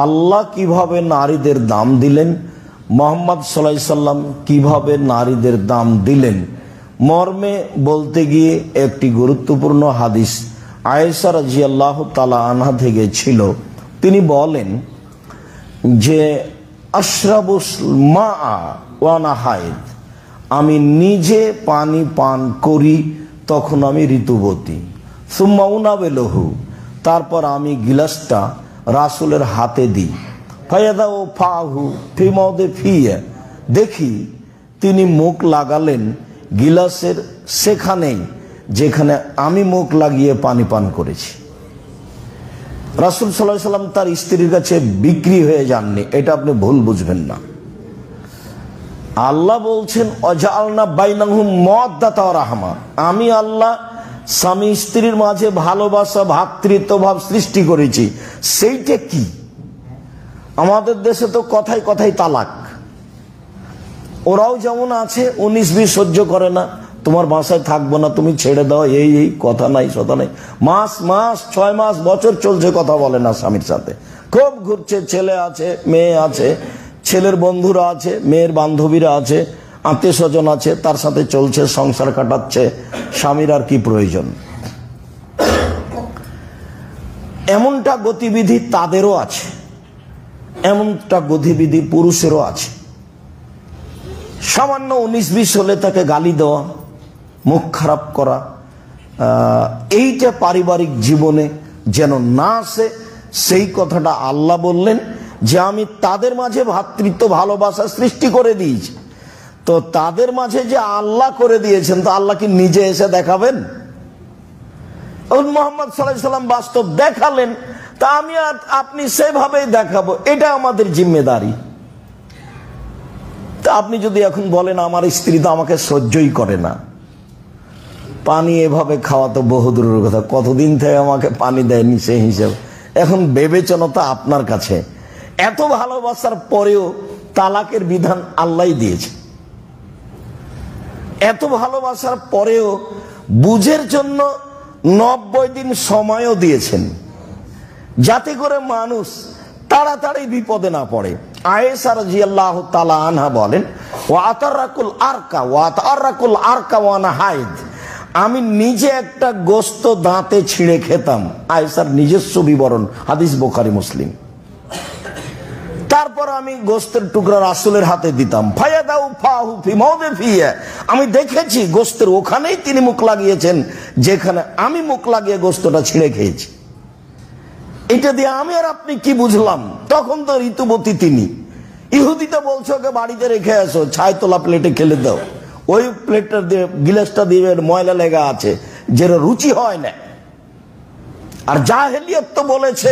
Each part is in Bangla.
আল্লাহ কিভাবে নারীদের দাম দিলেন, মুহাম্মদ সাল্লাল্লাহু আলাইহি সাল্লাম কিভাবে নারীদের দাম দিলেন মর্মে বলতে গিয়ে একটি গুরুত্বপূর্ণ হাদিস আয়েশা রাদিয়াল্লাহু তাআলা আনহা থেকে ছিল। তিনি বলেন যে আশরাবুল মা ওয়া আনা হায়েদ, আমি নিজে পানি পান করি তখন আমি ঋতুবতী। সুম্মা উনাবিলহু, তারপর আমি গিলাসটা রাসূলের হাতে দিই। ফায়াদাউ ফাহু ফি মাউদি ফিয়া, দেখি তিনি মুখ লাগালেন গিলাসের সেখানেই যেখানে আমি মুখ লাগিয়ে পানি পান করেছি। রাসূল সাল্লাল্লাহু আলাইহি সাল্লাম তার স্ত্রীর কাছে বিক্রি হয়ে যাননি, এটা আপনি ভুল বুঝবেন না। আল্লাহ বলছেন ওয়াজআলনা বাইনাহুম মাওয়াদ্দাতা ওয়া রাহমা, আমি আল্লাহ স্বামী স্ত্রীর মাঝে ভালোবাসা ভ্রাতৃত্বভাব সৃষ্টি করেছি। সেইটা কি? আমাদের দেশে তো কথায় কথায় তালাক। ওরাও যেমন আছে 19-20 সহ্য করে না, তোমার বাসায় থাকবো না, তুমি ছেড়ে দাও, এই এই কথা নাই সতা নাই। মাস 6 মাস বছর চলছে, কথা বলে না স্বামীর সাথে, খুব ঘুরছে। ছেলে আছে, মেয়ে আছে, ছেলের বন্ধুরা আছে, মেয়ের বান্ধবীরা আছে, আত্মীয় স্বজন আছে, তার সাথে চলছে, সংসার কাটাচ্ছে। স্বামীর আর কি প্রয়োজন? এমনটা গতিবিধি তাদেরও আছে, এমনটা গতিবিধি পুরুষেরও আছে। সামান্য 19-20 হলে তাকে গালি দেওয়া, মুখ খারাপ করা, এইটা পারিবারিক জীবনে যেন না আসে, সেই কথাটা আল্লাহ বললেন যে আমি তাদের মাঝে ভ্রাতৃত্ব ভালোবাসা সৃষ্টি করে দিয়েছি। তো তাদের মাঝে যে আল্লাহ করে দিয়েছেন, তো আল্লাহ কি নিজে এসে দেখাবেন? মুহাম্মদ সাল্লাল্লাহু আলাইহি সাল্লাম বাস্তব দেখালেন, তা আমি আর আপনি সেভাবেই দেখাবো, এটা আমাদের জিম্মেদারি। তা আপনি যদি এখন বলেন আমার স্ত্রী তো আমাকে সহ্যই করে না, পানি এভাবে খাওয়া তো বহু দূরের কথা, কতদিন থেকে আমাকে পানি দেয়নি সেই হিসেবে। এখন বিবেচনা আপনার কাছে। এত ভালোবাসার পরেও তালাকের বিধান আল্লাহই দিয়েছে। এত ভালোবাসার পরেও বুঝের জন্য 90 দিন সময়ও দিয়েছেন, যাতে করে মানুষ তাড়াতাড়ি বিপদে না পড়ে। আয়েশা রাদিয়াল্লাহু তাআলা আনহা বলেন ওয়া আতারাকুল আরকা ওয়া আনা হায়েদ, আমি নিজে একটা গোস্ত দাঁতে ছিঁড়ে খেতাম। আয়েশার নিজস্ব বিবরণ, হাদিস বুখারী মুসলিম। তারপর আমি গোস্তের টুকরা রাসূলের হাতে দিতাম। ফায়াদাউ ফাহু ফি মাউদি ফিয়া, আমি দেখেছি গোস্তের ওখানেই তিনি মুখ লাগিয়েছেন যেখানে আমি মুখ লাগিয়ে গোস্তটা ছিঁড়ে খেয়েছি। এটা দিয়ে আমি আর আপনি কি বুঝলাম? তখন তো ঋতুবতী তিনি। ইহুদিটা বলছে ওকে বাড়িতে রেখে আসো, ছাই তোলা প্লেটে খেলে দাও, ওই প্লেটটা দিয়ে গিলাসটা দিয়ে ময়লা লেগা আছে, যেটা রুচি হয় না। আর জাহেলিয়ত তো বলেছে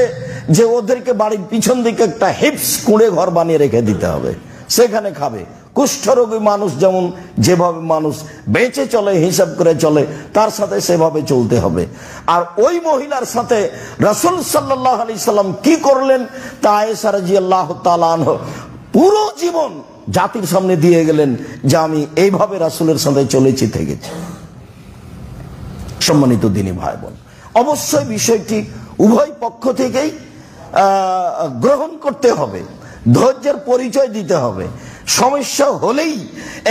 যে ওদেরকে বাড়ির পিছন দিকে একটা হিপস কুঁড়ে ঘর বানিয়ে রেখে দিতে হবে, সেখানে খাবে। কুষ্ঠরোগী মানুষ যেমন যেভাবে মানুষ বেঁচে চলে, হিসাব করে চলে, তার সাথে সেভাবে চলতে হবে। আর ওই মহিলার সাথে রাসূল সাল্লাল্লাহু আলাইহি সাল্লাম কি করলেন তা আয়েশা রাদিয়াল্লাহু তাআলা আনহা পুরো জীবন জাতির সামনে দিয়ে গেলেন যে আমি এইভাবে রাসূলের সাথে চলেছি থেকেছি। সম্মানিত দিনী ভাই বোন, অবশ্যই বিষয়টি উভয় পক্ষ থেকেই গ্রহণ করতে হবে, ধৈর্যের পরিচয় দিতে হবে। সমস্যা হলেই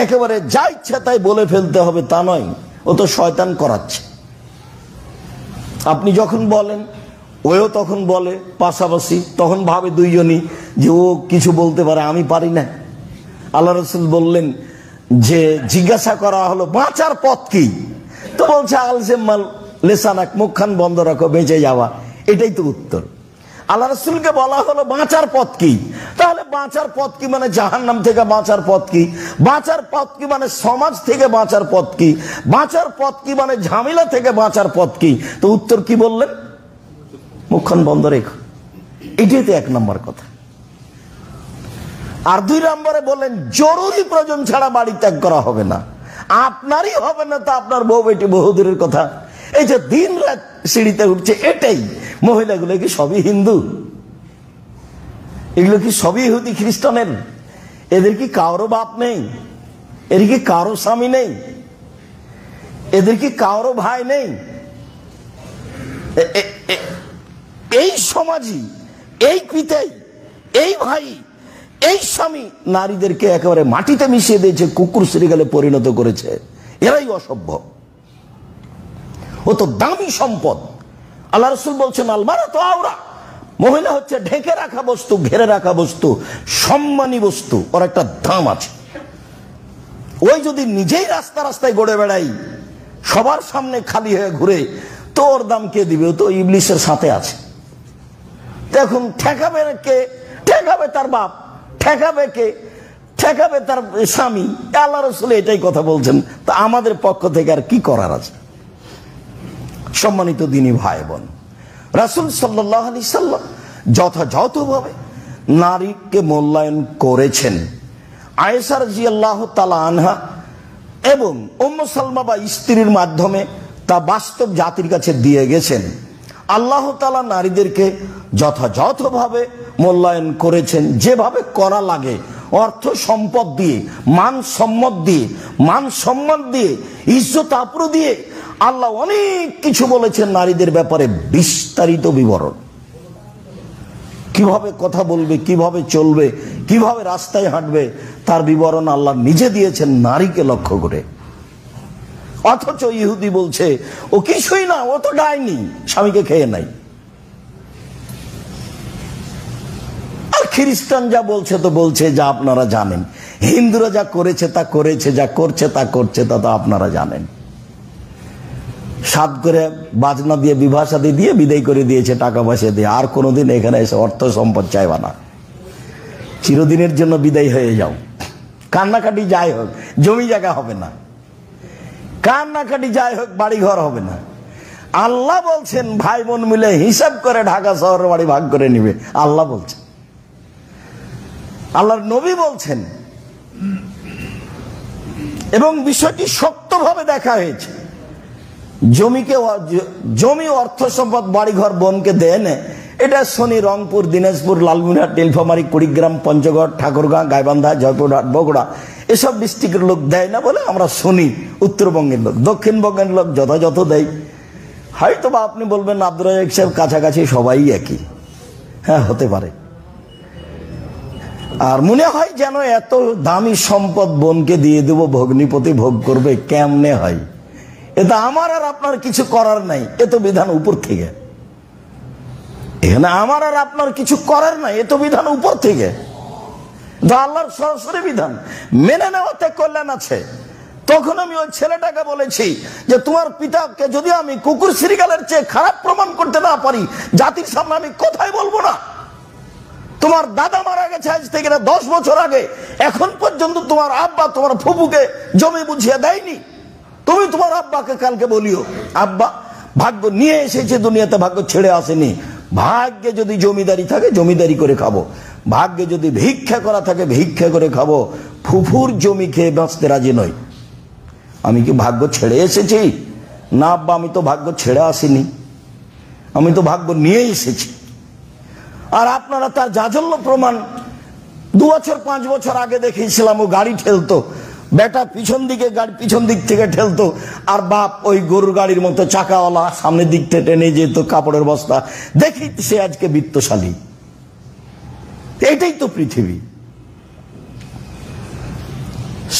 একেবারে যা ইচ্ছা তাই বলে ফেলতে হবে তা নয়, ও তো শয়তান করাচ্ছে। আপনি যখন বলেন ওও তখন বলে পাশাপাশি, তখন ভাবে দুইজনই যে ও কিছু বলতে পারে, আমি পারি না। আল্লাহ রাসূল বললেন যে জিজ্ঞাসা করা হলো বাঁচার পথ কি, তো বলছে আলজেমাল লেসানাক, মুখখান বন্ধ রাখো, বেঁচে যাওয়া, এটাই তো উত্তর। আল্লাহ রাসূলকে বলা হলো বাঁচার পথ কি, তাহলে বাঁচার পথ কি মানে জাহান্নাম থেকে বাঁচার পথ কি, বাঁচার পথ কি মানে সমাজ থেকে বাঁচার পথ কি, বাঁচার পথ কি মানে ঝামেলা থেকে বাঁচার পথ কি? তো উত্তর কি বললেন? মুখখান বন্ধ রেখো, এটাই তো 1 নম্বর কথা। আর 2 নম্বরে বললেন জরুরি প্রয়োজন ছাড়া বাড়ি ত্যাগ করা হবে না। আপনারই হবে না তা আপনার বউ বেটি বহুদূরের কথা। এই যে দিন রাত সিঁড়িতে উঠছে, এটাই। মহিলাগুলো কি সবই হিন্দু? এগুলো কি সবই ইহুদি খ্রিস্টানের? এদের কি কারো বাপ নেই? এদের কি কারো স্বামী নেই? এদের কি কারো ভাই নেই? এই সমাজই, এই পিতাই এই ভাই, এই স্বামী নারীদেরকে একেবারে মাটিতে মিশিয়ে দিয়েছে, কুকুর শ্রীগালে পরিণত করেছে। এরাই অসভ্য। ও তো দামি সম্পদ। আল্লাহ রাসূল বলছেন আলমারাতু আওরা, মহিলা হচ্ছে ঢেকে রাখা বস্তু, ঘেরে রাখা বস্তু, সম্মানী বস্তু, ওর একটা দাম আছে। ওই যদি নিজেই রাস্তা রাস্তায় গড়ে বেড়াই, সবার সামনে খালি হয়ে ঘুরে, তো ওর দাম কে দিবে? ও তো ইবলিসের সাথে আছে। দেখুন, ঠেকাবে কে? ঠেকাবে তার বাপ। ঠেকাবে কে? ঠেকাবে তার স্বামী। আল্লাহ রাসূল এটাই কথা বলছেন। তা আমাদের পক্ষ থেকে আর কি করার আছে? সম্মানিত দ্বীনী ভাই বোন, রাসূল সাল্লাল্লাহু আলাইহি সাল্লাম যথাযথভাবে নারীকে মূল্যায়ন করেছেন। আয়েশা রাদিয়াল্লাহু তাআলা আনহা এবং উম্মে সালমা বা স্ত্রীর মাধ্যমে তা বাস্তব জাতির কাছে দিয়ে গেছেন। আল্লাহ তাআলা নারীদেরকে যথাযথভাবে মূল্যায়ন করেছেন, যেভাবে করা লাগে, অর্থ সম্পদ দিয়ে, মান সম্মান দিয়ে, ইজ্জত আবরু দিয়ে। আল্লাহ অনেক কিছু বলেছেন নারীদের ব্যাপারে, বিস্তারিত বিবরণ। কিভাবে কথা বলবে, কিভাবে চলবে, কিভাবে রাস্তায় হাঁটবে, তার বিবরণ আল্লাহ নিজে দিয়েছেন নারীকে লক্ষ্য করে। অথচ ইহুদি বলছে ও কিছুই না, ও তো ডাইনি, স্বামীকে খেয়ে নাই। আর খ্রিস্টান যা বলছে তো বলছে, যা আপনারা জানেন। হিন্দুরা যা করেছে তা করেছে, যা করছে তা করছে, তা তো আপনারা জানেন। সাত করে বাজনা দিয়ে, বিবাহ শাদী দিয়ে বিদায় করে দিয়েছে, টাকা পয়সা দিয়ে। আর কোনোদিন এখানে এসে অর্থ সম্পদ চাইবা না, চিরদিনের জন্য বিদায় হয়ে যাও। কান্নাকাটি যাই হোক, জমি জায়গা হবে না। কান্নাকাটি যাই হোক, বাড়ি ঘর হবে না। আল্লাহ বলছেন ভাই বোন মিলে হিসাব করে ঢাকা শহরের বাড়ি ভাগ করে নিবে। আল্লাহ বলছেন, আল্লাহর নবী বলছেন, এবং বিষয়টি শক্তভাবে দেখা হয়েছে। জমি, অর্থ সম্পদ, বাড়িঘর বোনকে দেয় না। এটা শনি, রংপুর, দিনাজপুর, লালমনিরহাট, নীলফামারী, কুড়িগ্রাম, পঞ্চগড়, ঠাকুরগাঁ, গাইবান্ধা, জয়পুরহাট, বগুড়া এসব ডিস্ট্রিক্টের লোক দেয় না বলে আমরা শুনি। উত্তরবঙ্গের লোক, দক্ষিণবঙ্গের লোক যথাযথ দেয়। হয়তো বা আপনি বলবেন আব্দুর রাজ্জাক সাহেব কাছাকাছি সবাই একই। হ্যাঁ, হতে পারে। আর মনে হয় যেন এত দামি সম্পদ বোনকে দিয়ে দেবো, ভগ্নিপতি ভোগ করবে। কেমনে হয়? এটা আমার আর আপনার কিছু করার নাই, এ তো বিধান উপর থেকে। এখানে আমার আর আপনার কিছু করার নাই, এ তো বিধান উপর থেকে। আল্লাহর সরাসরি বিধান মেনে নেওয়াতে কল্যাণ আছে। তখন আমি ওই ছেলেটাকে বলেছি যে তোমার পিতাকে যদি আমি কুকুর শ্রীগালের চেয়ে খারাপ প্রমাণ করতে না পারি, জাতির সামনে আমি কোথায় বলবো না? তোমার দাদা মারা গেছে আজ থেকে 10 বছর আগে, এখন পর্যন্ত তোমার আব্বা তোমার ফুপুকে জমি বুঝিয়ে দেয়নি। তুমি তোমার আব্বাকে কালকে বলিও, আব্বা ভাগ্য নিয়ে এসেছে দুনিয়াতে, ভাগ্য ছেড়ে আসেনি। ভাগ্যে যদি জমিদারি থাকে জমিদারি করে খাবো, ভাগ্যে যদি ভিক্ষা করা থাকে ভিক্ষা করে খাবো। ফুফুর জমি খেয়ে বাঁচতে রাজি নই। আমি কি ভাগ্য ছেড়ে এসেছি? না আব্বা, আমি তো ভাগ্য ছেড়ে আসিনি, আমি তো ভাগ্য নিয়ে এসেছি। আর আপনারা তার জাজল্য প্রমাণ 2 বছর 5 বছর আগে দেখিয়েছিলাম। ও গাড়ি ঠেলতো, বেটা পিছন দিক থেকে ঠেলতো, আর বাপ ওই গরুর গাড়ির মতো চাকাওয়ালা সামনের দিক থেকে টেনে যেত, কাপড়ের বস্তা। দেখি সে আজকে বিত্তশালী। এটাই তো পৃথিবী।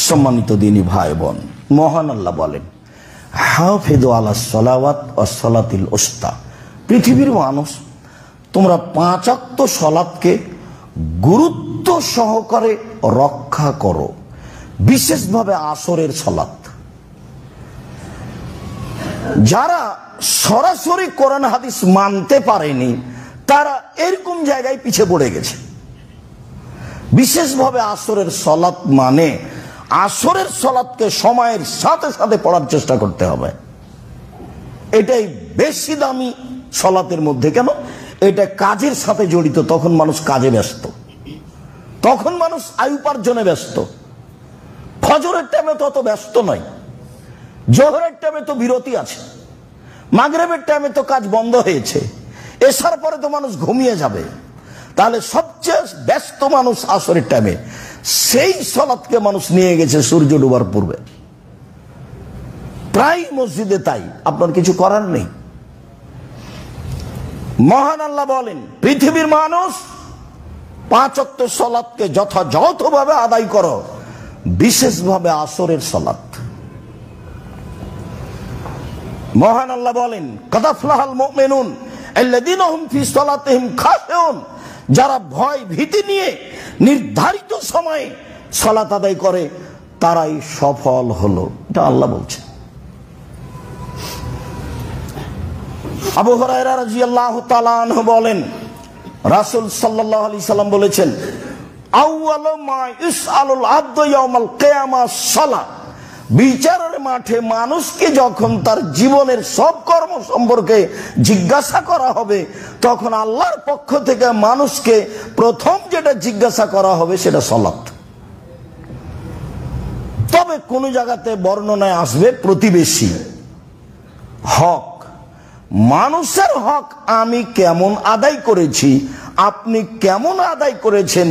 সম্মানিত দ্বীনী ভাই বোন, মহান আল্লাহ বলেন হাফিযু আলাস সালাওয়াত ওয়াস সালাতিল উস্তা। পৃথিবীর মানুষ, তোমরা 5 ওয়াক্ত সালাতকে গুরুত্ব সহকারে রক্ষা করো, বিশেষভাবে আসরের সালাত। যারা সরাসরি কোরআন হাদিস মানতে পারেনি তারা এরকম জায়গায় পিছিয়ে পড়ে গেছে। বিশেষভাবে আসরের সালাত মানে আসরের সালাতকে সময়ের সাথে সাথে পড়ার চেষ্টা করতে হবে। এটাই বেশি দামি সালাতের মধ্যে। কেন? এটা কাজের সাথে জড়িত। তখন মানুষ কাজে ব্যস্ত, তখন মানুষ আয় উপার্জনে ব্যস্ত। ফজরের টাইমে তো অত ব্যস্ত নয়, জোহরের টাইমে তো বিরতি আছে, মাগরিবের টাইমে তো কাজ বন্ধ হয়েছে, এশার পরে তো মানুষ ঘুমিয়ে যাবে। তাহলে সবচেয়ে ব্যস্ত মানুষ আসরের টাইমে। সেই সালাতকে মানুষ নিয়ে গেছে সূর্য ডোবার পূর্বে। প্রায় মসজিদে তাই, আপনার কিছু করার নেই। মহান আল্লাহ বলেন পৃথিবীর মানুষ 5 ওয়াক্ত সালাতকে যথাযথভাবে আদায় করো, বিশেষভাবে আসরের সালাত। মহান আল্লাহ বলেন, কাদ আফলাহাল মুমিনুন আল্লাযীনা হুম ফি সালাতিহিম খাশিউন, যারা ভয় ভীতি নিয়ে নির্ধারিত সময়ে সালাত আদায় করে তারাই সফল হলো। এটা আল্লাহ বলছেন। আবু হুরায়রা রাদিয়াল্লাহু তাআলা আনহু বলেন, রাসূল সাল্লাল্লাহু আলাইহি সাল্লাম বলেছেন, আউয়ালু মা ইসআলুল আবদু ইয়াউমাল কিয়ামাহ সালাত। বিচারের মাঠে মানুষকে যখন তার জীবনের সব কর্ম সম্পর্কে জিজ্ঞাসা করা হবে, তখন আল্লাহর পক্ষ থেকে মানুষকে প্রথম যেটা জিজ্ঞাসা করা হবে সেটা সালাত। তবে কোন জায়গাতে বর্ণনায় আসবে প্রতিবেশী হক, মানুষের হক আমি কেমন আদায় করেছি, আপনি কেমন আদায় করেছেন,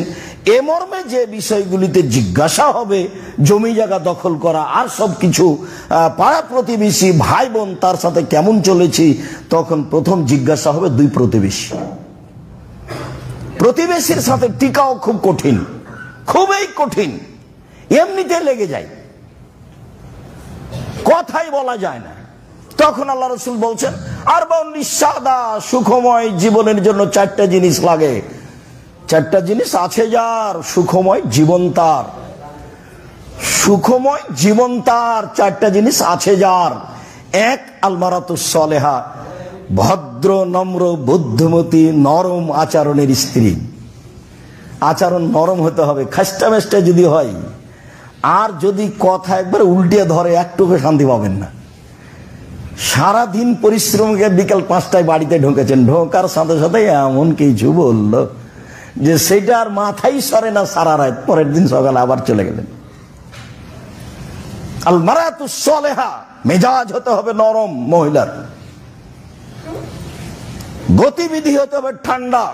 এ মর্মে যে বিষয়গুলিতে জিজ্ঞাসা হবে, জমি জায়গা দখল করা আর সবকিছু, পাড়া প্রতিবেশী ভাই বোন তার সাথে কেমন চলেছি, তখন প্রথম জিজ্ঞাসা হবে দুই প্রতিবেশী। প্রতিবেশীর সাথে টিকাও খুব কঠিন, খুবই কঠিন, এমনিতে লেগে যায়, কথাই বলা যায় না। তখন আল্লাহ রাসূল বলছেন, আরবাউন লিসাদা, সুখময় জীবনের জন্য 4টা জিনিস লাগে। 4টা জিনিস আছে যার, সুখময় জীবন তার, সুখময় জীবন তার 4টা জিনিস আছে যার। 1, আলমারাতুস সালেহা, ভদ্র নম্র বুদ্ধিমতী নরম আচরণের স্ত্রী। আচরণ নরম হতে হবে, খাস্টা মেস্টা যদি হয়, আর যদি কথা একবার উল্টে ধরে একটুকু শান্তি পাবেন না। সারাদিন পরিশ্রম করে বিকাল 5টায় বাড়িতে ঢুকেছেন, ঢোকার সাথে সাথে এমন কিছু বললো যে সেটা আর মাথায় সরে না সারা রাত, পরের দিন সকালে আবার চলে গেলেন। আল মারাতুস সালেহা, মেজাজ হতে হবে নরম মহিলার, গতিবিধি হতে হবে ঠান্ডা,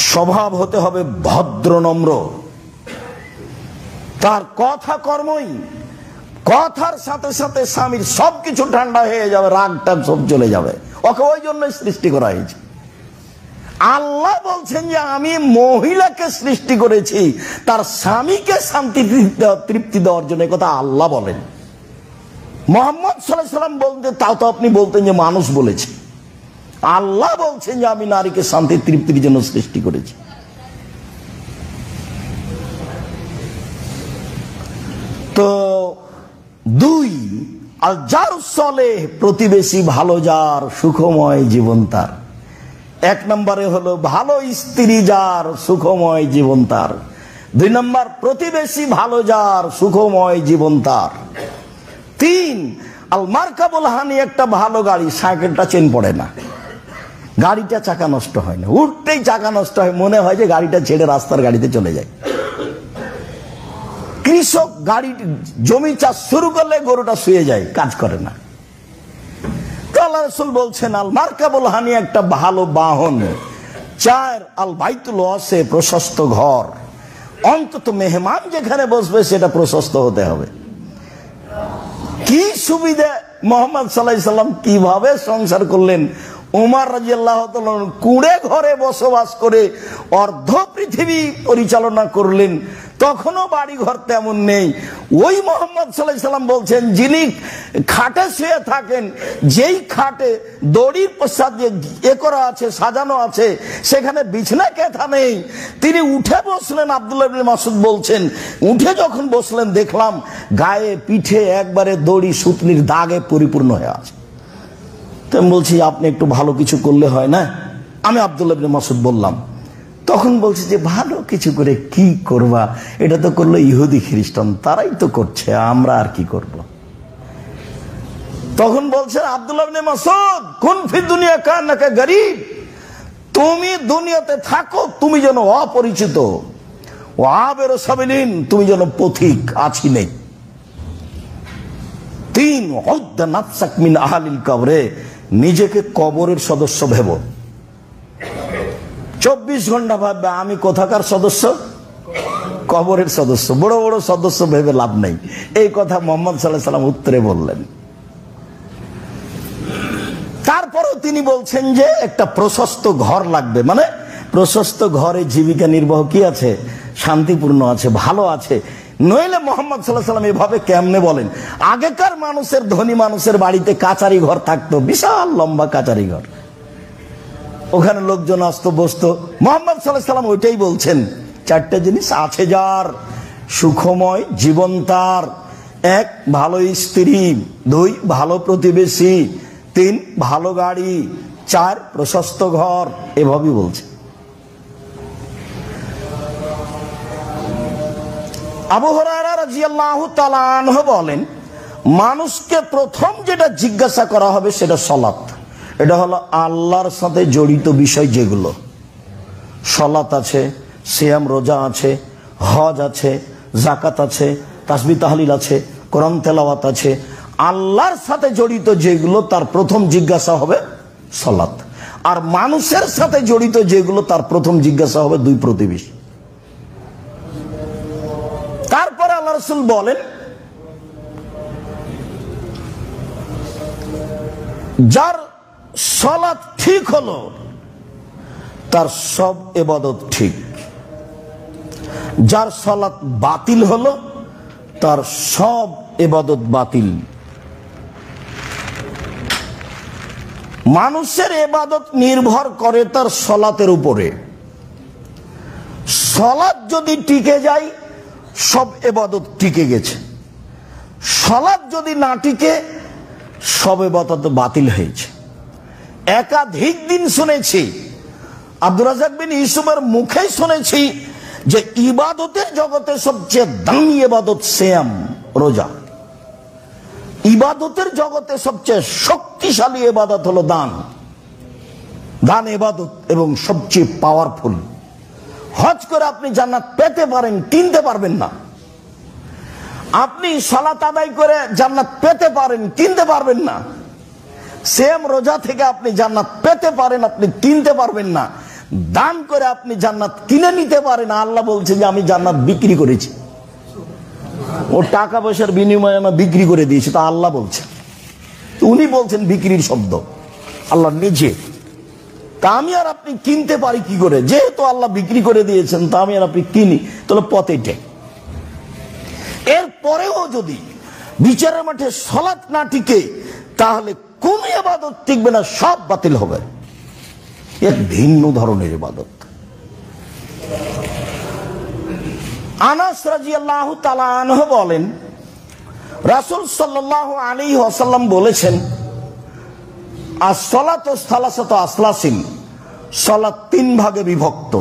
স্বভাব হতে হবে ভদ্র নম্র, তার কথা কর্মই, কথার সাথে সাথে স্বামীর সবকিছু ঠান্ডা হয়ে যাবে, রাগটা সব চলে যাবে। ওকে ওই জন্যই সৃষ্টি করা হয়েছে। আল্লাহ বলছেন যে আমি মহিলাকে সৃষ্টি করেছি তার স্বামীকে শান্তি তৃপ্তি দেওয়ার জন্য, কথা আল্লাহ বলেন। মুহাম্মদ সাল্লাল্লাহু আলাইহি সাল্লাম বলতেন, তাও তো আপনি বলতেন যে মানুষ বলেছে। আল্লাহ বলছেন যে আমি নারীকে শান্তি তৃপ্তির জন্য সৃষ্টি করেছি। তো 2, আল জারুস সালেহ, প্রতিবেশী ভালো যার, সুখময় জীবন তার। 1 নম্বরে হলো ভালো স্ত্রী যার, সুখময় জীবন তার। 2 নম্বর প্রতিবেশী ভালো যার, সুখময় জীবন তার। 3, আল মারকাবুল হানি, একটা ভালো গাড়ি, সাইকেলটা চেন পড়ে না, গাড়িটা চাকা নষ্ট হয় না, উঠতেই চাকা নষ্ট হয়, মনে হয় যে গাড়িটা ছেড়ে রাস্তার গাড়িতে চলে যায়। কৃষক গাড়ি জমি চাষ শুরু করলে গরুটা শুয়ে যায়, কাজ করে না। তো আল্লাহ রাসূল বলছেন আল মারকাবুল হানি, একটা ভালো বাহন। 4, আল বাইতুল ওয়াসি, প্রশস্ত ঘর, অন্তত মেহমান যেখানে বসবে সেটা প্রশস্ত হতে হবে। কি সুবিধা! মুহাম্মদ সাল্লাল্লাহু আলাইহি সাল্লাম কিভাবে সংসার করলেন। উমর রাদিয়াল্লাহু তাআলা কুঁড়ে ঘরে বসবাস করে অর্ধ পৃথিবী পরিচালনা করলেন, তখনও বাড়ি ঘর তেমন নেই। ওই মুহাম্মদ সাল্লাল্লাহু আলাইহি সাল্লাম বলছেন, যিনি খাটে শুয়ে থাকেন, যেই খাটে দড়ির প্রসাদ দিয়ে করা আছে, সাজানো আছে, সেখানে বিছনা কেথা নেই, তিনি উঠে বসলেন। আব্দুল্লাহ ইবনে মাসউদ বলছেন, উঠে যখন বসলেন দেখলাম গায়ে পিঠে একবারে দড়ি সুতলির দাগে পরিপূর্ণ হয়ে আছে। তো আমি বলছি, আপনি একটু ভালো কিছু করলে হয় না? আমি আব্দুল্লাহ ইবনে মাসউদ বললাম। তখন বলছে যে ভালো কিছু করে কি করবা, এটা তো করলো ইহুদি খ্রিস্টান, তারাই তো করছে, আমরা আর কি করব। তখন বলছেন আব্দুল্লাহ ইবনে মাসউদ, কুন ফি দুনিয়া কান্নাকা গরীব, তুমি দুনিয়াতে থাকো তুমি যেন অপরিচিত, ও আবের সাবিলিন, তুমি যেন পথিক, আছি নেই। 3, উদ্দা নাফসাক মিন আহলিল কবরে, নিজেকে কবরের সদস্য ভেবো। 24 ঘন্টা ভাববে আমি কোথাকার সদস্য, কবরের সদস্য। বড় বড় সদস্য ভেবে লাভ নেই। এই কথা মুহাম্মদ সাল্লাল্লাহু আলাইহি সাল্লাম উত্তরে বললেন। তারপরেও তিনি বলছেন যে একটা প্রশস্ত ঘর লাগবে, মানে প্রশস্ত ঘরে জীবিকা নির্বাহ কি আছে? শান্তিপূর্ণ আছে, ভালো আছে। নইলে মোহাম্মদ সাল্লাল্লাহু আলাইহি ওয়াসাল্লাম এভাবে কেমনে বলেন? আগেকার মানুষের, ধনী মানুষের বাড়িতে কাচারি ঘর থাকতো, বিশাল লম্বা কাচারি ঘর, ওখানে লোকজন আসতো বসতো। মোহাম্মদ সাল্লাল্লাহু আলাইহি ওয়াসাল্লাম ওইটাই বলছেন, চারটা জিনিস আছে যার, সুখময় জীবন তার, 1 ভালো স্ত্রী, 2 ভালো প্রতিবেশী, 3 ভালো গাড়ি, 4 প্রশস্ত ঘর। এভাবেই বলছে। আবু হুরায়রা রাদিয়াল্লাহু তাআলা আনহু বলেন, মানুষকে প্রথম যেটা জিজ্ঞাসা করা হবে সেটা সালাত। এটা হলো আল্লাহর সাথে জড়িত বিষয়, যেগুলো সালাত আছে, সিয়াম রোজা আছে, হজ আছে, যাকাত আছে, তাসবিহ তাহলিল আছে, কোরআন তেলাওয়াত আছে, আল্লাহর সাথে জড়িত যেগুলো তার প্রথম জিজ্ঞাসা হবে সালাত। আর মানুষের সাথে জড়িত যেগুলো তার প্রথম জিজ্ঞাসা হবে 2 প্রতিবেশী। তারপরে আল্লাহ রাসূল বলেন, যার সালাত ঠিক হলো তার সব ইবাদত ঠিক, যার সালাত বাতিল হলো তার সব ইবাদত বাতিল। মানুষের ইবাদত নির্ভর করে তার সালাতের উপরে। সালাত যদি টিকে যায় সব ইবাদত টিকে গেছে, সালাত যদি না টিকে সব ইবাদত বাতিল হয়েছে। একাধিক দিন শুনেছি, আব্দুর রাজ্জাক বিন ইউসুফের মুখে শুনেছি যে ইবাদতের জগতে সবচেয়ে দামি ইবাদত সিয়াম, রোজা। ইবাদতের জগতে সবচেয়ে শক্তিশালী ইবাদত হলো দান। দান ইবাদত এবং সবচেয়ে পাওয়ারফুল। হজ করে আপনি জান্নাত পেতে পারেন, কিনতে পারবেন না। আপনি সালাত আদায় করে জান্নাত পেতে পারেন, কিনতে পারবেন না। সিয়াম রোজা থেকে আপনি জান্নাত পেতে পারেন, আপনি কিনতে পারবেন না। দান করে আপনি জান্নাত কিনে নিতে পারেন। আল্লাহ বলছে যে আমি জান্নাত বিক্রি করেছি, ও টাকা পয়সার বিনিময়ে আমি বিক্রি করে দিয়েছি। তা আল্লাহ বলছে, উনি বলছেন বিক্রির শব্দ, আল্লাহ নিজে। তা আমি আর আপনি কিনতে পারি কি করে? যেহেতু আল্লাহ বিক্রি করে দিয়েছেন, তা আমি আর আপনি কিনি, তাহলে পথেটে। এরপরেও যদি বিচারের মাঠে সালাত না টিকে, তাহলে কোন ইবাদত টিকবে না, সব বাতিল হবে। এক ভিন্ন ধরনের ইবাদত। আনাস রাদিয়াল্লাহু তাআলা আনহু বলেন, রাসূল সাল্লাল্লাহু আলাইহি ওয়াসাল্লাম বলেছেন, as-salatu salasatu aslasin, সালাত 3 ভাগে বিভক্ত।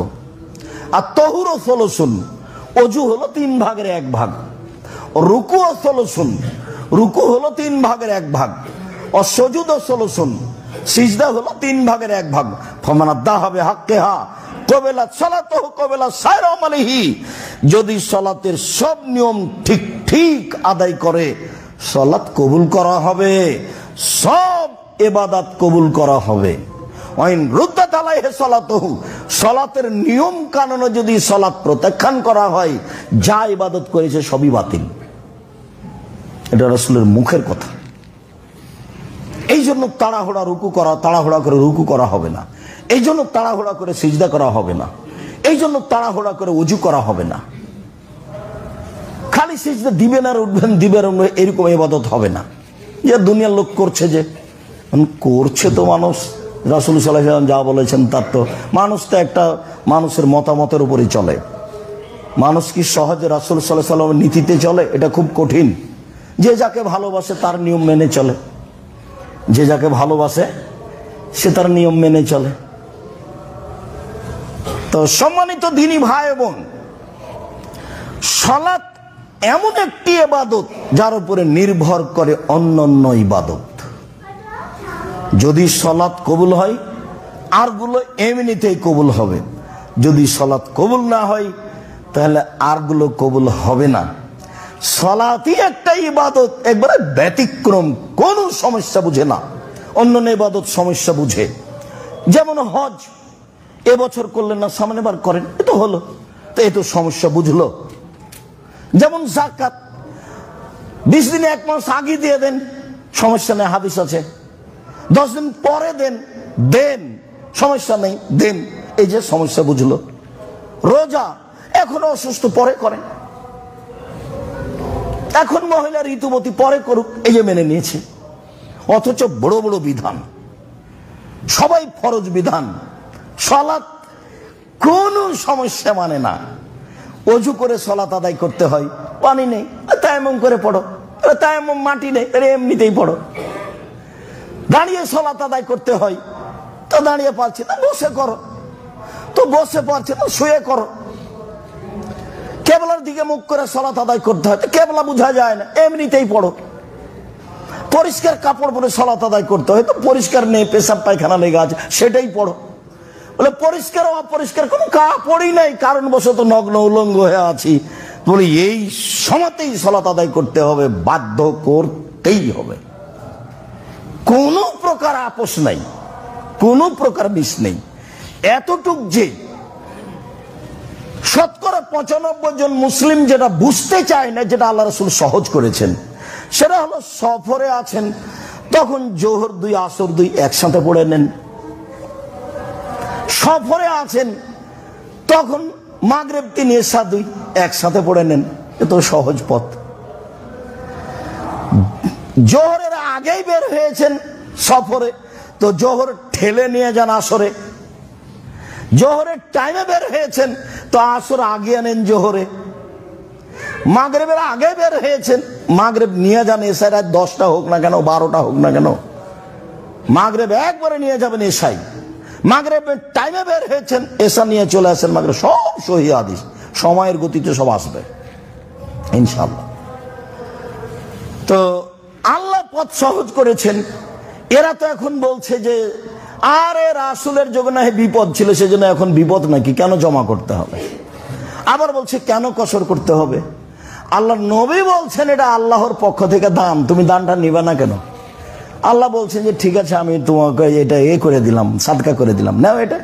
আর তাহুরু সলসুন, ওযু হলো 3 ভাগের 1 ভাগ। রুকু ও সলসুন, রুকু হলো 3 ভাগের 1 ভাগ। ও সুজুদ ও সলসুন, সিজদা হলো 3 ভাগের 1 ভাগ। ফামান আদাহা বিহাক্কিহা কবিলাত সালাতুহু কবিলা সাইরা আমালিহি, যদি সালাতের সব নিয়ম ঠিক ঠিক আদায় করে সালাত কবুল করা হবে, সব ইবাদত কবুল করা হবে। ওয়াইন রুদ্দাত আলাইহি সালাতুহু, সালাতের নিয়ম কানুনে যদি সালাত প্রত্যাখ্যান করা হয়, যা ইবাদত করেছে সবই বাতিল। এটা রাসূলের মুখের কথা। এই জন্য তাড়াহুড়া রুকু করা, তাড়াহুড়া করে রুকু করা হবে না। এই জন্য তাড়াহুড়া করে সিজদা করা হবে না। এই জন্য তাড়াহুড়া করে ওযু করা হবে না। খালি সিজদা দিবেন আর উঠবেন, দিবেন এরকম ইবাদত হবে না। যে দুনিয়ার লোক করছে, যে করছে তো মানুষ, রাসূল সাল্লাল্লাহু আলাইহি ওয়াসাল্লাম যা বলেছেন তার তো, মানুষ তো একটা মানুষের মতামতের উপরই চলে। মানুষ কি সহজে রাসূল সাল্লাল্লাহু আলাইহি ওয়াসাল্লামের নীতিতে চলে? এটা খুব কঠিন। যে যাকে ভালোবাসে তার নিয়ম মেনে চলে, যে যাকে ভালোবাসে সে তার নিয়ম মেনে চলে। তো সম্মানিত দ্বীনী ভাই বোন, সালাত এমন একটি ইবাদত যার উপরে নির্ভর করে অন্যান্য ইবাদত। যদি সালাত কবুল হয়, আরগুলো এমনিতেই কবুল হবে। যদি সালাত কবুল না হয়, তাহলে আরগুলো কবুল হবে না। সালাতই একটা ইবাদত, একবারে ব্যতিক্রম, কোনো সমস্যা বুঝে না। অন্যান্য ইবাদত সমস্যা বুঝে। যেমন হজ, এবছর করলেন না, সামনে বার করেন, এটা হলো, তো এ তো সমস্যা বুঝলো। যেমন যাকাত, 20 দিনে 1 মাস আগে দিয়ে দেন, সমস্যা নেই, হাদিস আছে। 10 দিন পরে দেন, দেন, সমস্যা নেই, দেন, এই যে সমস্যা বুঝলো। রোজা এখনো অসুস্থ, পরে করে। এখন মহিলা ঋতুবতী, পরে করুক, এই যে মেনে নিয়েছে। অথচ বড় বড় বিধান, সবাই ফরজ বিধান, সালাত কোন সমস্যা মানে না। অজু করে সালাত আদায় করতে হয়, পানি নেই, তায়াম্মুম করে পড়ো। তায়াম্মুম মাটি নেই, এমনিতেই পড়ো। দাঁড়িয়ে সালাত আদায় করতে হয়, তো দাঁড়িয়ে পারছি না, বসে করো। তো বসে পারছে না, শুয়ে করো। কেবলার দিকে মুখ করে সালাত আদায় করতে হয়, তো কেবলা বোঝা যায় না, এমনিতেই পড়ো। পরিষ্কার কাপড় পরে সালাত আদায় করতে হয়, তো পরিষ্কার নেই, পেশাব পায়খানা লেগে আছে, সেটাই পড়ো। বলে পরিষ্কার অপরিষ্কার কোনো কাপড়ই নাই, কারণবশত নগ্ন উলঙ্গ হয়ে আছি, বলে এই সময়তেই সালাত আদায় করতে হবে, বাধ্য করতেই হবে। কোনো প্রকার আপোষ নাই, কোনো প্রকার মিস নেই। এতটুক যে শতকরা 95 জন মুসলিম যেটা বুঝতে চায় না, যেটা আল্লাহ রাসূল সহজ করেছেন, সেটা হলো সফরে আছেন, তখন জোহর 2 আসর 2 একসাথে পড়ে নেন। সফরে আছেন, তখন মাগরিব 3 এশা 2 একসাথে পড়ে নেন। এ তো সহজ পথ। জোহরের আগেই বের হয়েছেন সফরে, তো জোহর ঠেলে নিয়ে যান আসরে। জোহরের টাইমে বের হয়েছেন, তো আসর আগে আনেন জোহরে। মাগরিবের আগে বের হয়েছেন, মাগরিব নিয়ে যান এশায়, রাত 10টা হোক না কেন, 12টা হোক না কেন, মাগরিব একবারে নিয়ে যাবেন এশায়। মাগরিবের টাইমে বের হয়েছেন, এশা নিয়ে চলে আসেন মাগরিব। সব সহিহ হাদিস, সময়ের গতিতে সব আসবে ইনশাআল্লাহ। তো আল্লাহ পথ সহজ করেছেন। এরা তো এখন বলছে যে আরে রাসূলের যুগে না বিপদ ছিল, সেজন্য এখন বিপদ নাকি, কেন জমা করতে হবে? আবার বলছে কেন কসর করতে হবে? আল্লাহর নবী বলছেন এটা আল্লাহর পক্ষ থেকে দান, তুমি দানটা নিবে না কেন? আল্লাহ বলছেন যে ঠিক আছে, আমি তোমাকে এটা করে দিলাম, সাদকা করে দিলাম, নাও। এটা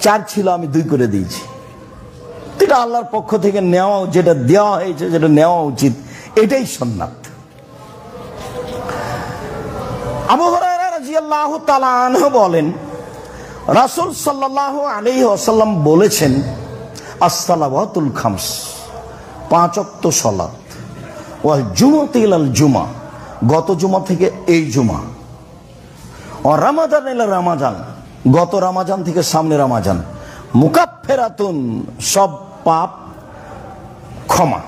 4 ছিল, আমি 2 করে দিয়েছি। এটা আল্লাহর পক্ষ থেকে নেওয়া, যেটা দেওয়া হয়েছে, যেটা নেওয়া উচিত, এটাই সুন্নাত। আবু হুরায়রা রাদিয়াল্লাহু তাআলা আনহু বলেন, রাসূল সাল্লাল্লাহু আলাইহি ওয়াসাল্লাম বলেছেন, as-সালাওয়াতুল খামস, 5 ওয়াক্ত সালাত, ওয়াল জুমাতু ইলাল জুমা, গত জুমা থেকে এই জুমা, ও রমাদান ইলা রমাদান, গত রমাজান থেকে সামনে রমাজান, মুকাফফিরাতুন, সব পাপ ক্ষমা।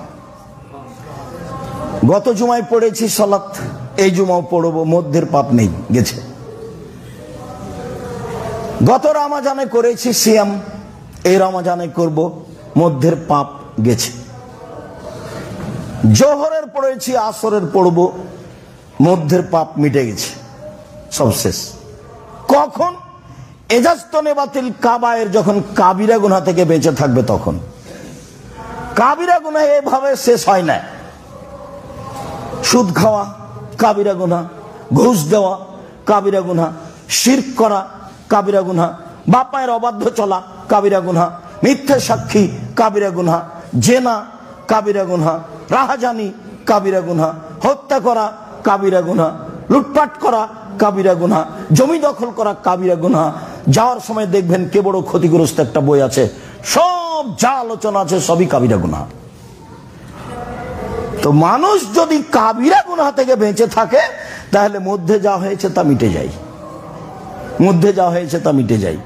গত জুমায় পড়েছি সালাত, এই জুমাও পড়ব, মধ্যের পাপ নেই, গেছে। গত রমাজানে করেছি সিয়াম, এই রমাজানে করব, মধ্যের পাপ গেছে। জোহরের পড়েছি, আসরের পড়ব, মধ্যের পাপ মিটে গেছে, সব শেষ। কখন? এজাজতনে বাতিল কাবায়ের, যখন কাবিরা গুনাহ থেকে বেঁচে থাকবে তখন। কাবিরা গুনাহ এভাবে শেষ হয় না। সুদ খাওয়া কাবিরা গুনাহ, ঘুষ দেওয়া কাবিরা গুনাহ, শিরক করা কাবিরা গুনাহ, বাপ মায়ের অবাধ্য চলা কাবিরা গুনাহ, মিথ্যা সাক্ষী কাবিরা গুনাহ, জেনা কাবিরা গুনাহ, রাহাজানি কাবিরা গুনাহ, হত্যা করা কাবিরা গুনাহ, লুটপাট করা কাবিরা গুনাহ, জমি দখল করা কাবিরা গুনাহ। যাওয়ার সময় দেখবেন কে বড় ক্ষতিগ্রস্ত একটা বই আছে, সব যা আলোচনা আছে সবই কাবিরা গুনাহ। তো মানুষ যদি কাবিরা গুনাহ থেকে বেঁচে থাকে, তাহলে মধ্যে যা হয়েছে তা মিটে যায়, মধ্যে যা হয়েছে তা মিটে যায়।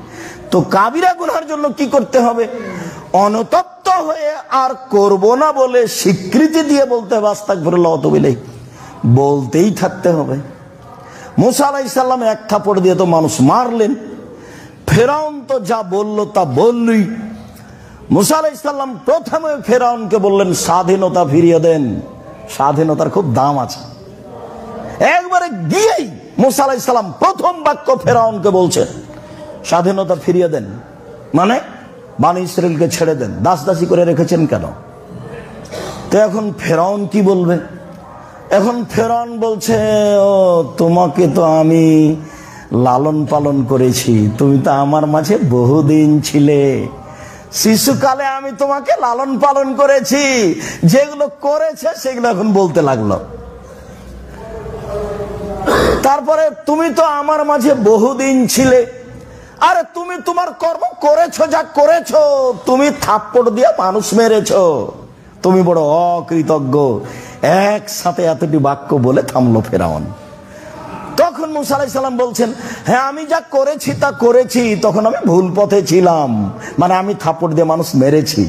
তো কাবিরা গুনাহের জন্য কি করতে হবে? অনুতপ্ত হয়ে আর করব না বলে স্বীকৃতি দিয়ে বলতে হবে আস্তাগফিরুল্লাহ ওয়া আতুবু ইলাইহি, বলতেই থাকতে হবে। মুসা আলাইহিস সালাম এক থাপড় দিয়ে তো মানুষ মারলেন, ফেরাউন তো যা বলল তা বললই। মুসা আলাইহিস সালাম প্রথমে ফেরাউনকে বললেন স্বাধীনতা ফিরিয়ে দেন, স্বাধীনতার খুব দাম আছে। একবারে গিয়েই মুসা আলাইহিস সালাম প্রথম বাক্য ফেরাউনকে বলছেন স্বাধীনতা ফিরিয়ে দেন, মানে বনী ইসরাইলকে ছেড়ে দেন, দাস দাসী করে রেখেছেন কেন? তো এখন ফেরাউন কি বলবে? এখন ফেরাউন বলছে, ও তোমাকে তো আমি লালন পালন করেছি, তুমি তো আমার মাঝে বহুদিন ছিলে, শিশুকালে আমি তোমাকে লালন পালন করেছি, যেগুলো করেছে সেগুলো এখন বলতে লাগলো। তারপরে তুমি তো আমার মাঝে বহুদিন ছিলে, আরে তুমি তোমার কর্ম করেছো, যা করেছো, তুমি থাপ্পড় দিয়ে মানুষ মেরেছো, তুমি বড় অকৃতজ্ঞ। একসাথে এতটি বাক্য বলে থামলো ফেরাউন। তখন মুসা আলাইহিস সালাম বলছেন, হ্যাঁ আমি যা করেছি তা করেছি, তখন আমি ভুল পথে ছিলাম, মানে আমি থাপ্পড় দিয়ে মানুষ মেরেছি।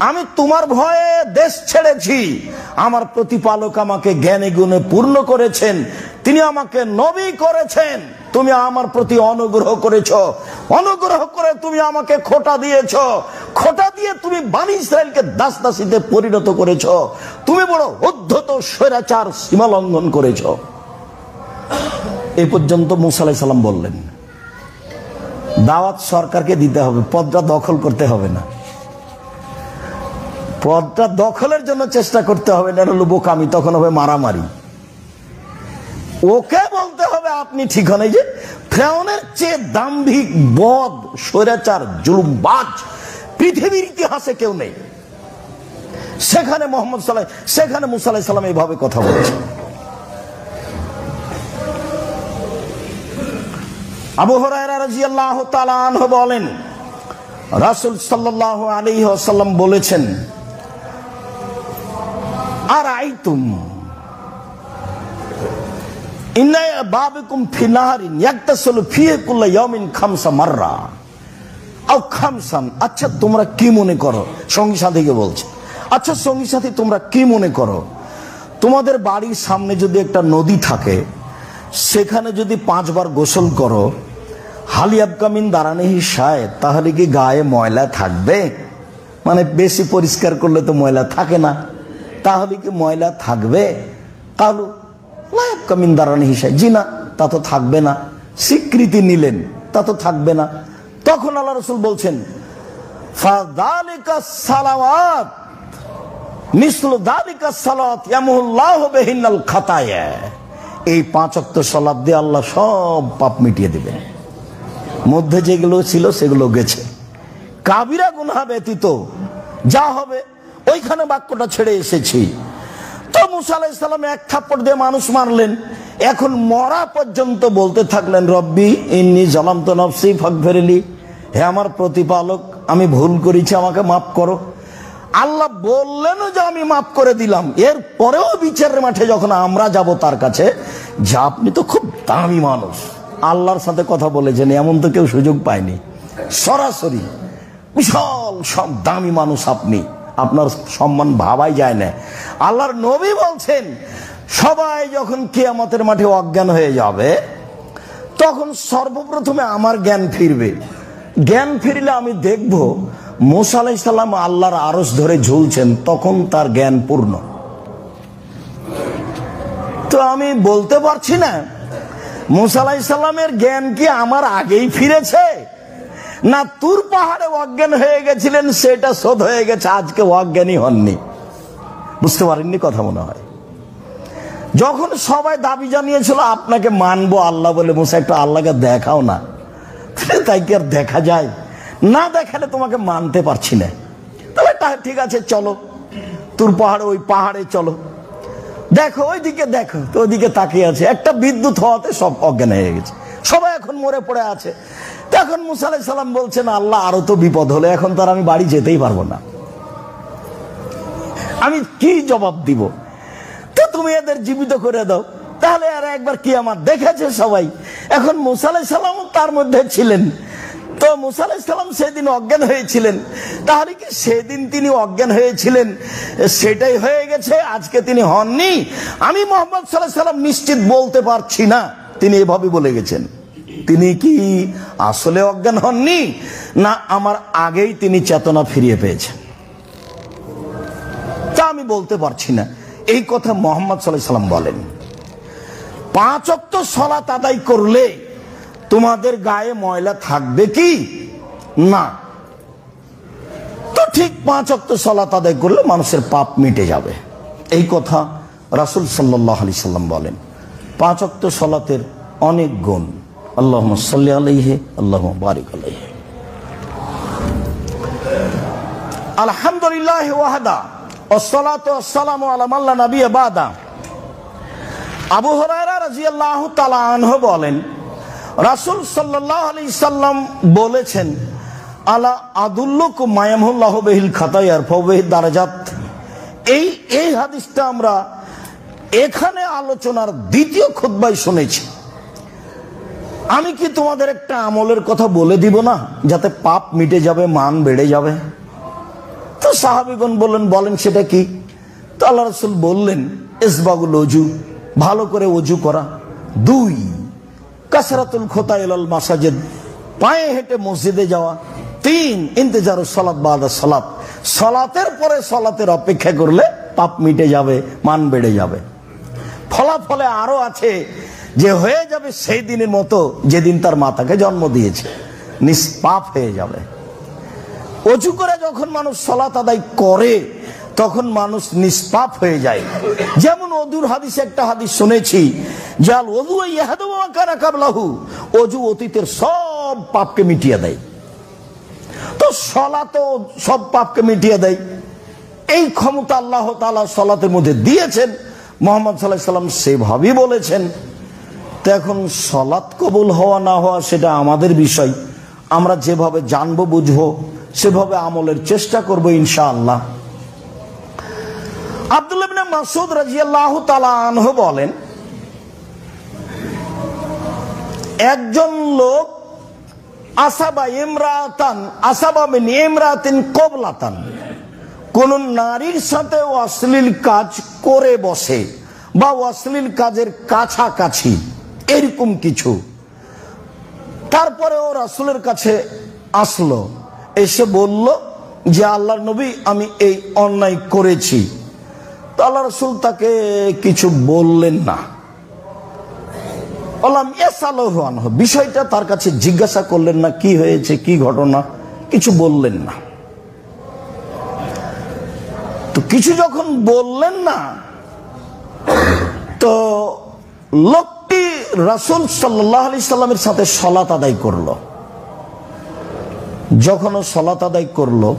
আমি তোমার ভয়ে দেশ ছেড়েছি, আমার প্রতিপালক আমাকে জ্ঞানে গুণে পূর্ণ করেছেন, তিনি আমাকে নবী করেছেন, তুমি আমার প্রতি অনুগ্রহ করেছো, অনুগ্রহ করে তুমি আমাকে খোঁটা দিয়েছো, খোঁটা দিয়ে তুমি বনী ইসরাইলকে দাস দাসীতে পরিণত করেছো, তুমি বড় উদ্ধত স্বৈরাচার সীমা লঙ্ঘন করেছো। এই পর্যন্ত মুসা আলাইহিস সালাম বললেন, দাওয়াত সরকারকে দিতে হবে, পদটা দখল করতে হবে না, পদটা দখলের জন্য চেষ্টা করতে হবে না, হলো বোকামি, তখন হবে মারামারি। ওকে বলতে হবে আপনি ঠিক হন। এই যে ফেরাউনের চেয়ে দাম্ভিক, বদ, স্বৈরাচার, জুলুমবাজ পৃথিবীর ইতিহাসে কেউ নেই। সেখানে সেখানে মুসা আলাইহিস সালাম এইভাবে কথা বলছে। আবু হুরায়রা রাদিয়াল্লাহু তাআলা আনহু বলেন, রাসূল সাল্লাল্লাহু আলাইহি ওয়াসাল্লাম বলেছেন, আর আইতুম ইন্না বাবিকুম ফি নাহারিন ইয়াগতাসিলু ফিহি কুল্লা ইয়াউমিন খামসা মাররা আও খামসান। আচ্ছা তোমরা কি মনে করো, সঙ্গী সাথীকে বলছে, আচ্ছা সঙ্গী সাথী তোমরা কি মনে করো, তোমাদের বাড়ির সামনে যদি একটা নদী থাকে, সেখানে যদি 5 বার গোসল করো, হালিয়াবকামিন দারানিহি শায়, তাহলে কি গায়ে ময়লা থাকবে? মানে বেশি পরিষ্কার করলে তো ময়লা থাকে না, তাহলে কি ময়লা থাকবে? কালু লায়াবকামিন দারানিহি শায়, জি না, তা তো থাকবে না। স্বীকৃতি নিলেন, তা তো থাকবে না। তখন আল্লাহ রাসূল বলছেন, ফাযালিকা সালাওয়াত মিসলু যালিকা সালাত ইয়ামুল্লাহু বিহিনাল খাতায়া। এই 5 ওয়াক্ত সালাত দিয়ে আল্লাহ সব পাপ মিটিয়ে দেবেন, মধ্যে যেগুলো ছিল সেগুলো গেছে। কাবিরা গুনাহ ব্যতীত যা হবে ওইখানে বাক্যটা ছেড়ে এসেছি। তো মুসা আলাইহিস সালাম এক থাপ্পড় দিয়ে মানুষ মারলেন, এখন মরা পর্যন্ত বলতে থাকলেন, রব্বি ইন্নী যালামতু নাফসি ফাগফিরলি, হে আমার প্রতিপালক আমি ভুল করেছি, আমাকে মাফ করো। আল্লাহ বললেন যে আমি মাফ করে দিলাম, এর পরেও বিচারের মাঠে যখন আমরা যাব তার কাছে, যে আপনি তো খুব দামি মানুষ, আল্লাহর সাথে কথা বলেছেন, এমন তো কেউ সুযোগ পায়নি, সরাসরি বিশাল সব দামি মানুষ আপনি, আপনার সম্মান ভাবাই যায় না। আল্লাহর নবী বলছেন, সবাই যখন কিয়ামতের মাঠে অজ্ঞান হয়ে যাবে, তখন সর্বপ্রথমে আমার জ্ঞান ফিরবে। জ্ঞান ফিরলে আমি দেখব মুসা আলাইহিস সালাম আল্লাহর আরশ ধরে ঝুলছেন, তখন তার জ্ঞান পূর্ণ। তো আমি বলতে পারছি না মুসা আলাইহিস সালামের জ্ঞান কি আমার আগেই ফিরেছে, না তুর পাহাড়ে অজ্ঞান হয়ে গেছিলেন, সেটা শোধ হয়ে গেছে, আজকে অজ্ঞানী হননি। বুঝতে পারেননি কথা মনে হয়। যখন সবাই দাবি জানিয়েছিল আপনাকে মানবো আল্লাহ বলে, মুসা একটু আল্লাহকে দেখাও না, তাই কি আর দেখা যায়? না দেখালে তোমাকে মানতে পারছি না। তবে ঠিক আছে চলো তুর পাহাড়ে, ওই পাহাড়ে চলো, দেখো ওইদিকে, দেখো তো ওইদিকে তাকিয়ে আছে, একটা বিদ্যুৎ হওয়াতে সব অজ্ঞান হয়ে গেছে, সবাই এখন মরে পড়ে আছে। তখন মুসা আলাইহিস সালাম বলছেন, আল্লাহ আরো তো বিপদ হলো, এখন তো আর আমি বাড়ি যেতেই পারবো না, আমি কি জবাব দিব? তো তুমি এদের জীবিত করে দাও, তাহলে আর একবার কিয়ামত দেখেছে সবাই। এখন মুসা আলাইহিস সালাম তার মধ্যে ছিলেন, তো মুসা আলাইহিস সালাম সেদিন অজ্ঞান হয়েছিলেন, তাহলে কি সেদিন তিনি অজ্ঞান হয়েছিলেন সেটাই হয়ে গেছে, আজকে তিনি হননি? আমি মুহাম্মদ সাল্লাল্লাহু আলাইহি ওয়াসাল্লাম নিশ্চিত বলতে পারছি না তিনি এভাবে বলে গেছেন। তিনি কি আসলে অজ্ঞান হননি, না আমার আগেই তিনি চেতনা ফিরিয়ে পেয়েছেন, তা আমি বলতে পারছি না। এই কথা মুহাম্মদ সাল্লাল্লাহু আলাইহি ওয়াসাল্লাম বলেন। 5 ওয়াক্ত সালাত আদায় করলে তোমাদের গায়ে ময়লা থাকবে কি? না। তো ঠিক 5 ওয়াক্ত সালাত আদায় করলে মানুষের পাপ মিটে যাবে, এই কথা রাসূল সাল্লাল্লাহু আলাইহি সাল্লাম বলেন। 5 ওয়াক্ত সালাতের অনেক গুণ। আল্লাহুম্মা সাল্লি আলাইহি আল্লাহুম্মা বারিক আলাইহি। আলহামদুলিল্লাহ ওয়াহদা ওয়াসসালাতু ওয়াসসালামু আলা মান লা নাবিয়্যা বাদা। আবু হুরায়রা রাদিয়াল্লাহু তাআলা আনহু বলেন, রাসূল সাল্লাল্লাহু আলাইহি সাল্লাম বলেছেন, আলা আদুল্লুকুম মা ইয়ামহুল্লাহু বিহিল খাতায়া ওয়া বিহি দারাজাত। এই হাদিসটা আমরা এখানে আলোচনার দ্বিতীয় খুতবায় শুনেছি। আমি কি তোমাদের একটা আমলের কথা বলে দিব না, যাতে পাপ মিটে যাবে, মান বেড়ে যাবে? তো সাহাবীগণ বললেন, বলেন সেটা কি? তো আল্লাহ রাসূল বললেন, ইসবাগুল ওযু, ভালো করে ওযু করা। 2, কাসরাতুল খুতা ইলাল মাসাজিদ, পায়ে হেঁটে মসজিদে যাওয়া। 3, ইন্তেজারুস সালাত বাদা সালাত, সালাতের পরে সালাতের অপেক্ষা করলে পাপ মিটে যাবে, মান বেড়ে যাবে। ফলাফলে আরো আছে যে হয়ে যাবে সেই দিনের মতো যেদিন তার মাতাকে জন্ম দিয়েছে, নিষ্পাপ হয়ে যাবে। ওযু করে যখন মানুষ সালাত আদায় করে তখন মানুষ নিষ্পাপ হয়ে যায়। যেমন ওযুর হাদিসে একটা হাদিস শুনেছি, জাল ওযু ইয়াহদু মা কানা কাবলাহু, ওযু অতীতের সব পাপকে মিটিয়ে দেয়। তো সালাতও সব পাপকে মিটিয়ে দেয়। এই ক্ষমতা আল্লাহ তাআলা সালাতের মধ্যে দিয়েছেন। মুহাম্মদ সাল্লাল্লাহু আলাইহি সাল্লাম সেভাবেই বলেছেন। তো এখন সালাত কবুল হওয়া না হওয়া সেটা আমাদের বিষয়। আমরা যেভাবে জানবো বুঝবো সেভাবে আমলের চেষ্টা করব ইনশাআল্লাহ। আব্দুল্লাহ ইবনে মাসউদ রাদিয়াল্লাহু তাআলা আনহু বলেন, একজন লোক আসাবা মিন ইমরাতিন কবলাতান, কোন নারীর সাথে অশ্লীল কাজ করে বসে বা অশ্লীল কাজের কাছাকাছি এরকম কিছু। তারপরে ও রাসূলের কাছে আসলো, এসে বলল যে আল্লাহর নবী, আমি এই অন্যায় করেছি। তো আল্লাহ রাসূল তাকে কিছু বললেন না। বিষয়টা তার কাছে জিজ্ঞাসা করলেন না, কি হয়েছে, কি ঘটনা, কিছু বললেন না। তো কিছু যখন বললেন না, তো লোকটি রাসূল সাল্লাল্লাহু আলাইহি সাল্লামের সাথে সালাত আদায় করলো। যখন ও সালাত আদায় করলো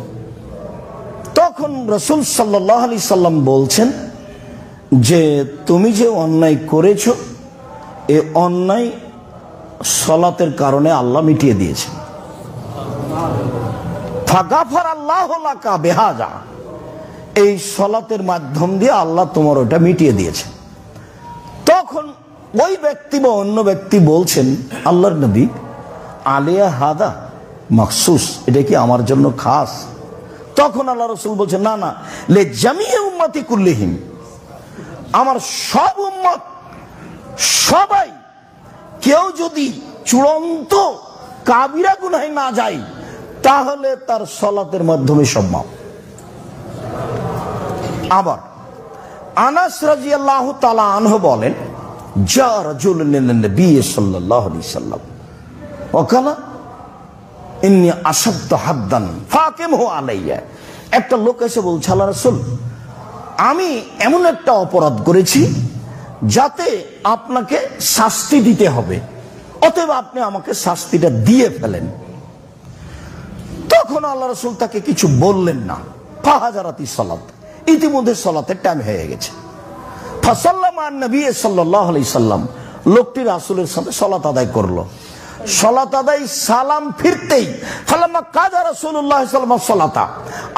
তখন রাসূল সাল্লাল্লাহু আলাইহি সাল্লাম বলছেন যে তুমি যে অন্যায় করেছো, এই অন্যায় সালাতের কারণে আল্লাহ মিটিয়ে দিয়েছেন। ফাগাফারাল্লাহু লাকা বিহাযা, এই সালাতের মাধ্যম দিয়ে আল্লাহ তোমার ওটা মিটিয়ে দিয়েছে। তখন ওই ব্যক্তি বা অন্য ব্যক্তি বলছেন, আল্লাহর নবী, আলিয়া হাদা মাখসুস, এটা কি আমার জন্য খাস? তখন আল্লাহ রাসূল বলছেন, না না, লে জামিয়ে উম্মতি কুল্লিহিম, আমার সব উম্মত, সবাই, কেউ যদি চূড়ান্ত কাবিরা গুনাহে না যায় তাহলে তার সালাতের মাধ্যমে সব মাফ। আবার আনাস রাদিয়াল্লাহু তাআলা আনহু বলেন, যা রাজুলুন লিন নবী সাল্লাল্লাহু আলাইহি সাল্লাম ওয়া কালা ইন্নী আশাদতু হাদ্দান ফাকিমহু আলাইয়া। একটা লোক এসে বলছে, আল্লাহ রাসূল, আমি এমন একটা অপরাধ করেছি যাতে আপনাকে শাস্তি দিতে হবে, অতএব আপনি আমাকে শাস্তিটা দিয়ে ফেলেন। তখন আল্লাহ রাসূল তাকে কিছু বললেন না। ফাহাজারাতি সালাত, ইতিমধ্যে সালাতের টাইম হয়ে গেছে। ফাসাল্লামা নবী সাল্লাল্লাহু আলাইহি সাল্লাম, লোকটি রাসূলের সাথে সালাত আদায় করলো। সালাত আদায় সালাম ফিরতেই ফালাম্মা কাজা রাসূলুল্লাহ সাল্লাল্লাহু আলাইহি সাল্লাতা,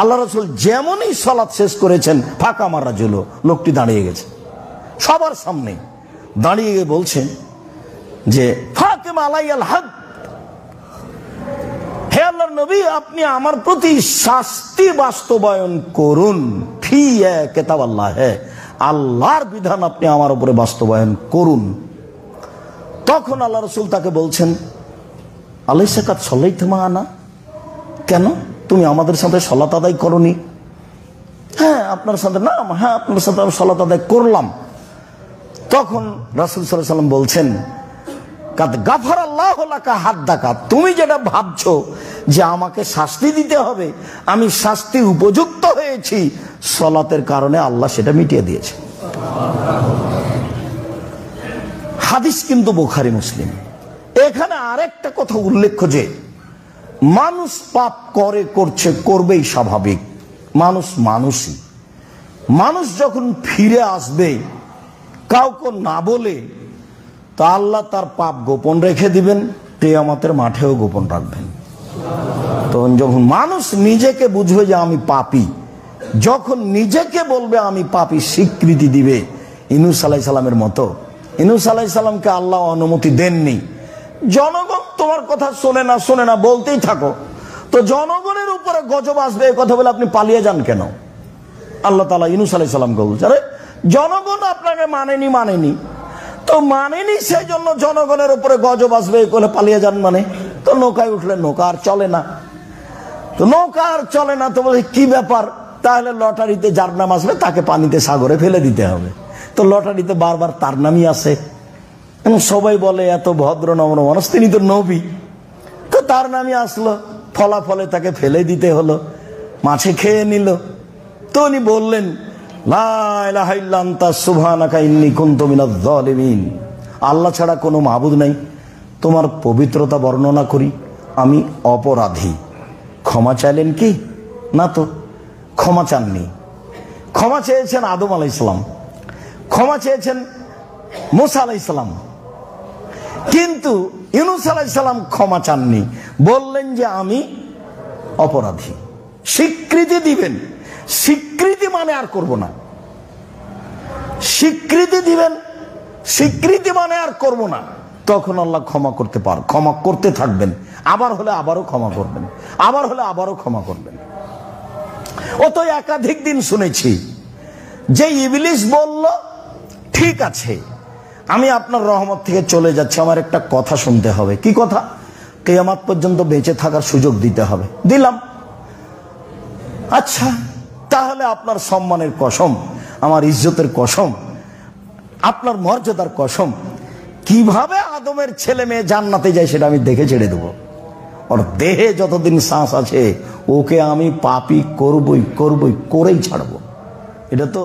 আল্লাহ রাসূল যেমনই সালাত শেষ করেছেন, ফাঁকা মারা রাজুল, লোকটি দাঁড়িয়ে গেছে সবার সামনে, দাঁড়িয়ে গিয়ে বলছেন যে ফাকিম আলাইয়াল হদ, হে আল্লাহর নবী, আপনি আমার প্রতি শাস্তি বাস্তবায়ন করুন। ফি কিতাবাল্লাহ, আল্লাহর বিধান আপনি আমার উপরে বাস্তবায়ন করুন। তখন আল্লাহ রাসূল তাকে বলছেন, আলাইসা কাদ সাল্লাইতা মা'ানা, কেন তুমি আমাদের সাথে সালাত আদায় করনি? হ্যাঁ আপনার সাথে, না হ্যাঁ আপনার সাথে আমি সালাত আদায় করলাম। তখন রাসূল সাল্লাল্লাহু আলাইহি সাল্লাম বলছেন, কাদ গাফারাল্লাহু লাকা হাদ্দাকা, তুমি যেটা ভাবছো যে আমাকে শাস্তি দিতে হবে, আমি শাস্তি উপযুক্ত হয়েছি, সালাতের কারণে আল্লাহ সেটা মিটিয়ে দিয়েছে। হাদিস কিন্তু বুখারী মুসলিম। এখানে আরেকটা কথা উল্লেখ্য যে মানুষ পাপ করছে, করবেই, স্বাভাবিক। মানুষই মানুষ যখন ফিরে আসবে কাউকে না বলে, তো আল্লাহ তার পাপ গোপন রেখে দিবেন, কিয়ামতের মাঠেও গোপন রাখবেন। তখন যখন মানুষ নিজেকে বুঝবে যে আমি পাপী, যখন নিজেকে বলবে আমি পাপী, স্বীকৃতি দিবে ইউনূস আলাইহিস সালামের মতো। ইউনূস আলাইহিস সালামকে আল্লাহ অনুমতি দেননি, জনগণ তোমার কথা শোনে না বলতেই থাকো। তো জনগণের উপরে গজব আসবে এই কথা বলে আপনি পালিয়ে যান কেন? আল্লাহ তাআলা ইউনূস আলাইহিস সালামকে বলছে, আরে জনগণ আপনাকে মানেনি তো মানেনি, সেই জন্য জনগণের উপরে গজব আসবে এই করে পালিয়ে যান মানে? তো নৌকায় উঠলেন, নৌকা আর চলে না। তো বলে কি ব্যাপার, তাহলে লটারিতে যার নাম আসবে তাকে পানিতে সাগরে ফেলে দিতে হবে। তো লটারিতে বারবার তার নামই আসে এবং সবাই বলে এত ভদ্র নম্র মানুষ, তিনি তো নবী, তো তার নামই আসলো, ফলাফলে তাকে ফেলে দিতে হলো, মাছে খেয়ে নিল। তো উনি বললেন, লা ইলাহা ইল্লা আনতা সুবহানাকা ইন্নী কুনতু মিনাজ জালিমিন, আল্লাহ ছাড়া কোনো মাবুদ নাই, তোমার পবিত্রতা বর্ণনা করি, আমি অপরাধী। ক্ষমা চাইলেন কি? না, তো ক্ষমা চাননি। ক্ষমা চেয়েছেন আদম আলাইহিস সালাম, ক্ষমা চেয়েছেন মূসা আলাইহিস সালাম, কিন্তু ইউনূস আলাইহিস সালাম ক্ষমা চাননি, বললেন যে আমি অপরাধী। স্বীকৃতি দিবেন, স্বীকৃতি মানে আর করব না, স্বীকৃতি দিবেন, স্বীকৃতি মানে আর করব না। তখন আল্লাহ ক্ষমা করতে থাকবেন, আবার হলে আবারও ক্ষমা করবেন, আবার হলে আবারও ক্ষমা করবেন। ও তো একাধিক দিন শুনেছি যে ইবলিস বলল, ঠিক আছে আমি আপনার রহমত থেকে চলে যাচ্ছি, আমার একটা কথা শুনতে হবে। কি কথা? কিয়ামত পর্যন্ত বেঁচে থাকার সুযোগ দিতে হবে। দিলাম। আচ্ছা, তাহলে আপনার সম্মানের কসম, আমার ইজ্জতের কসম, আপনার মর্যাদার কসম, কিভাবে আদমের ছেলে মেয়ে জান্নাতে যায় সেটা আমি দেখে ছেড়ে দেবো। ওর দেহে যতদিন শ্বাস আছে ওকে আমি পাপী করবই করেই ছাড়বো। এটা তো